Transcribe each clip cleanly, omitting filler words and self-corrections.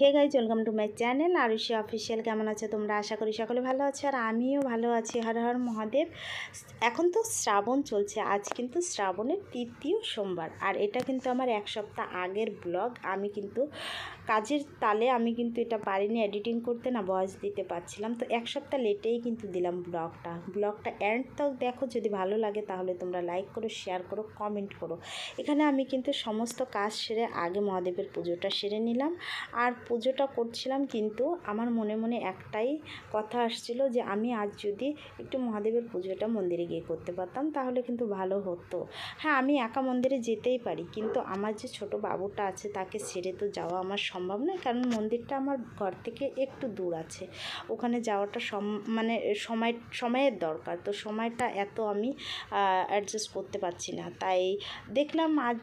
Hey guys, welcome to my channel Arushi official. কেমন আছো তোমরা? আশা করি সকলে ভালো আছো, আর আমিও ভালো আছি। হর হর মহাদেব। এখন তো শ্রাবণ চলছে, আজ কিন্তু শ্রাবণের তৃতীয় সোমবার, আর এটা কিন্তু আমার এক সপ্তাহ আগের ব্লগ। আমি কিন্তু কাজের তালে আমি কিন্তু এটা পারিনি এডিটিং করতে, না ভয়েস দিতে পারছিলাম, তো এক সপ্তাহ লেটেই কিন্তু দিলাম ব্লগটা এন্ড তক দেখো। যদি ভালো লাগে তাহলে তোমরা লাইক করো, শেয়ার করো, কমেন্ট করো। এখানে আমি কিন্তু সমস্ত কাজ সেরে আগে মহাদেবের পুজোটা সেরে নিলাম, আর পুজোটা করছিলাম, কিন্তু আমার মনে মনে একটাই কথা আসছিল যে আমি আজ যদি একটু মহাদেবের পুজোটা মন্দিরে গিয়ে করতে পারতাম তাহলে কিন্তু ভালো হতো। হ্যাঁ, আমি একা মন্দিরে যেতেই পারি, কিন্তু আমার যে ছোট বাবুটা আছে তাকে ছেড়ে তো যাওয়া আমার সম্ভব নয়, কারণ মন্দিরটা আমার ঘর থেকে একটু দূর আছে। ওখানে যাওয়াটা সময়ের দরকার, তো সময়টা এত আমি অ্যাডজাস্ট করতে পারছি না। তাই দেখলাম আজ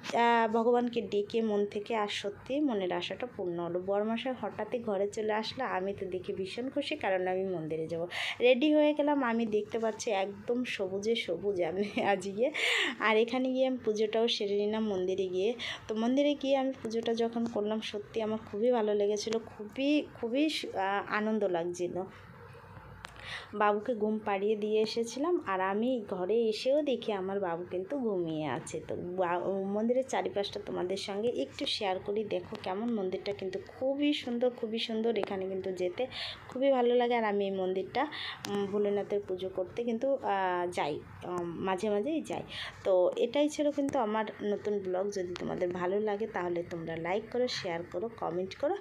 ভগবানকে ডেকে মন থেকে, আর সত্যি মনের আশাটা পূর্ণ হলো। বরমশাই হঠাৎই ঘরে চলে আসলো, আমি তো দেখে ভীষণ খুশি, কারণ আমি মন্দিরে যাব। রেডি হয়ে গেলাম, আমি দেখতে পাচ্ছি একদম সবুজে সবুজ আমি আজ গিয়ে। আর এখানে গিয়ে আমি পুজোটাও সেরে নিলাম মন্দিরে গিয়ে। তো মন্দিরে গিয়ে আমি পুজোটা যখন করলাম, সত্যি আমার খুবই ভালো লেগেছিলো, খুবই আনন্দ লাগছিল। বাবুকে ঘুম পাড়িয়ে দিয়ে এসেছিলাম, আর আমি ঘরে এসেও দেখি আমার বাবু কিন্তু ঘুমিয়ে আছে। তো মন্দিরের চারিপাশটা তোমাদের সঙ্গে একটু শেয়ার করি, দেখো কেমন। মন্দিরটা কিন্তু খুবই সুন্দর। এখানে কিন্তু যেতে খুবই ভালো লাগে, আর আমি এই মন্দিরটা ভোলেনাথের পুজো করতে কিন্তু যাই, মাঝেই যাই। তো এটাই ছিল কিন্তু আমার নতুন ব্লগ। যদি তোমাদের ভালো লাগে তাহলে তোমরা লাইক করো, শেয়ার করো, কমেন্ট করো।